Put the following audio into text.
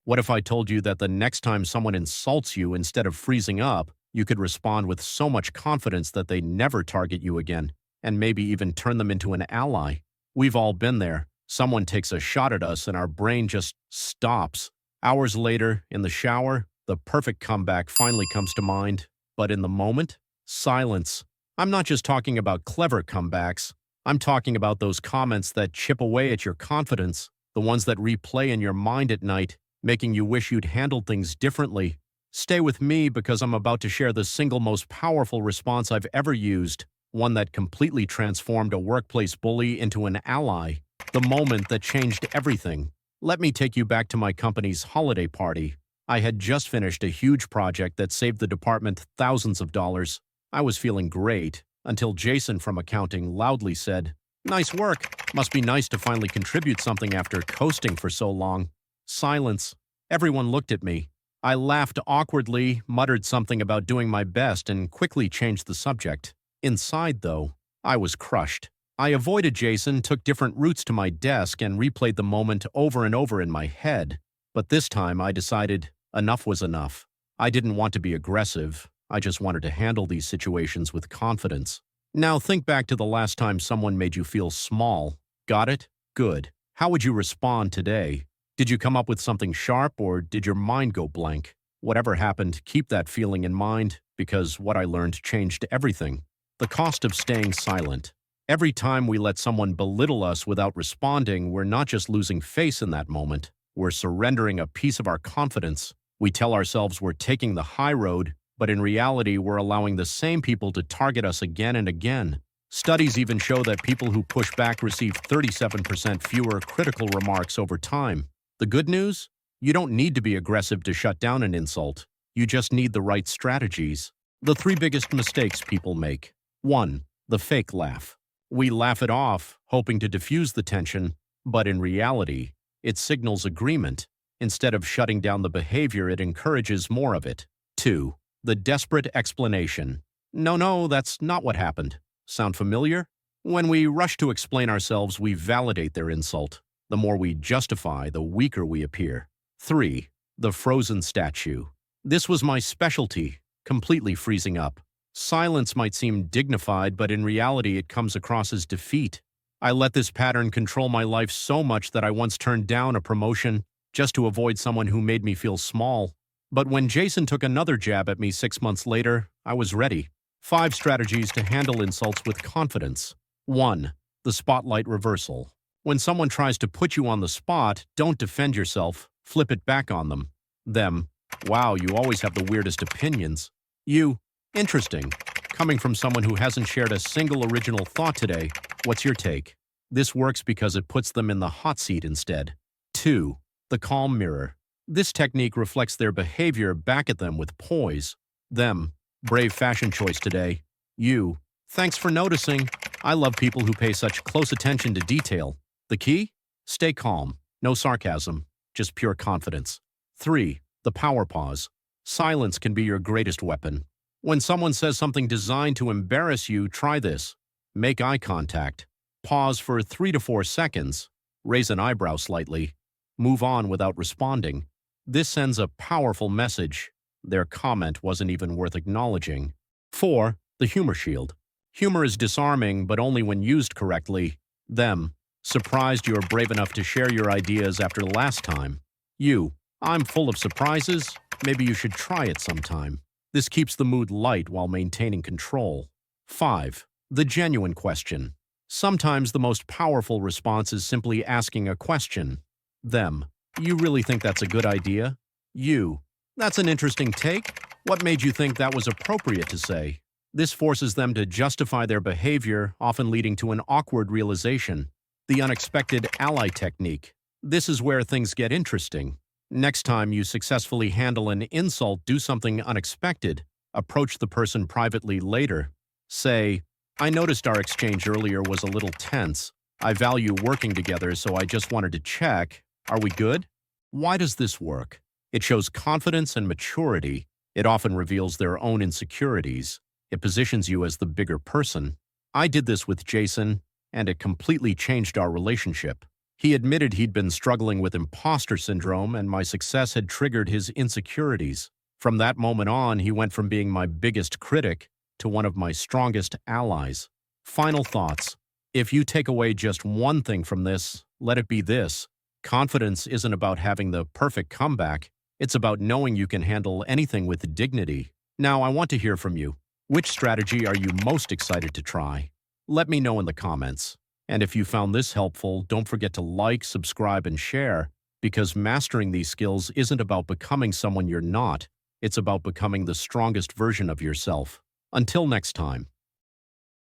What if I told you that the next time someone insults you, instead of freezing up, you could respond with so much confidence that they never target you again, and maybe even turn them into an ally? We've all been there. Someone takes a shot at us and our brain just stops. Hours later, in the shower, the perfect comeback finally comes to mind. But in the moment, silence. I'm not just talking about clever comebacks. I'm talking about those comments that chip away at your confidence, the ones that replay in your mind at night, making you wish you'd handled things differently. Stay with me because I'm about to share the single most powerful response I've ever used, one that completely transformed a workplace bully into an ally, the moment that changed everything. Let me take you back to my company's holiday party. I had just finished a huge project that saved the department thousands of dollars. I was feeling great until Jason from accounting loudly said, "Nice work. Must be nice to finally contribute something after coasting for so long." Silence. Everyone looked at me. I laughed awkwardly, muttered something about doing my best, and quickly changed the subject. Inside, though, I was crushed. I avoided Jason, took different routes to my desk, and replayed the moment over and over in my head. But this time I decided enough was enough. I didn't want to be aggressive. I just wanted to handle these situations with confidence. Now think back to the last time someone made you feel small. Got it? Good. How would you respond today? Did you come up with something sharp, or did your mind go blank? Whatever happened, keep that feeling in mind, because what I learned changed everything. The cost of staying silent. Every time we let someone belittle us without responding, we're not just losing face in that moment. We're surrendering a piece of our confidence. We tell ourselves we're taking the high road, but in reality, we're allowing the same people to target us again and again. Studies even show that people who push back receive 37% fewer critical remarks over time. The good news? You don't need to be aggressive to shut down an insult. You just need the right strategies. The 3 biggest mistakes people make. 1. The fake laugh. We laugh it off, hoping to diffuse the tension, but in reality, it signals agreement. Instead of shutting down the behavior, it encourages more of it. 2. The desperate explanation. No, that's not what happened. Sound familiar? When we rush to explain ourselves, we validate their insult. The more we justify, the weaker we appear. 3. The frozen statue. This was my specialty, completely freezing up. Silence might seem dignified, but in reality it comes across as defeat. I let this pattern control my life so much that I once turned down a promotion just to avoid someone who made me feel small. But when Jason took another jab at me 6 months later, I was ready. 5 strategies to handle insults with confidence. 1. The spotlight reversal. When someone tries to put you on the spot, don't defend yourself, flip it back on them. Them. Wow, you always have the weirdest opinions. You. Interesting. Coming from someone who hasn't shared a single original thought today, what's your take? This works because it puts them in the hot seat instead. 2. The calm mirror. This technique reflects their behavior back at them with poise. Them. Brave fashion choice today. You. Thanks for noticing. I love people who pay such close attention to detail. The key? Stay calm. No sarcasm. Just pure confidence. 3. The power pause. Silence can be your greatest weapon. When someone says something designed to embarrass you, try this. Make eye contact. Pause for 3 to 4 seconds. Raise an eyebrow slightly. Move on without responding. This sends a powerful message. Their comment wasn't even worth acknowledging. 4. The humor shield. Humor is disarming, but only when used correctly. Them. Surprised you're brave enough to share your ideas after last time. You. I'm full of surprises. Maybe you should try it sometime. This keeps the mood light while maintaining control. 5. The genuine question. Sometimes the most powerful response is simply asking a question. Them. You really think that's a good idea? You. That's an interesting take. What made you think that was appropriate to say? This forces them to justify their behavior, often leading to an awkward realization. The unexpected ally technique. This is where things get interesting. Next time you successfully handle an insult, do something unexpected. Approach the person privately later. Say, I noticed our exchange earlier was a little tense. I value working together, so I just wanted to check. Are we good? Why does this work? It shows confidence and maturity. It often reveals their own insecurities. It positions you as the bigger person. I did this with Jason, and it completely changed our relationship. He admitted he'd been struggling with imposter syndrome, and my success had triggered his insecurities. From that moment on, he went from being my biggest critic to one of my strongest allies. Final thoughts. If you take away just one thing from this, let it be this. Confidence isn't about having the perfect comeback. It's about knowing you can handle anything with dignity. Now, I want to hear from you. Which strategy are you most excited to try? Let me know in the comments. And if you found this helpful, don't forget to like, subscribe, and share, because mastering these skills isn't about becoming someone you're not. It's about becoming the strongest version of yourself. Until next time.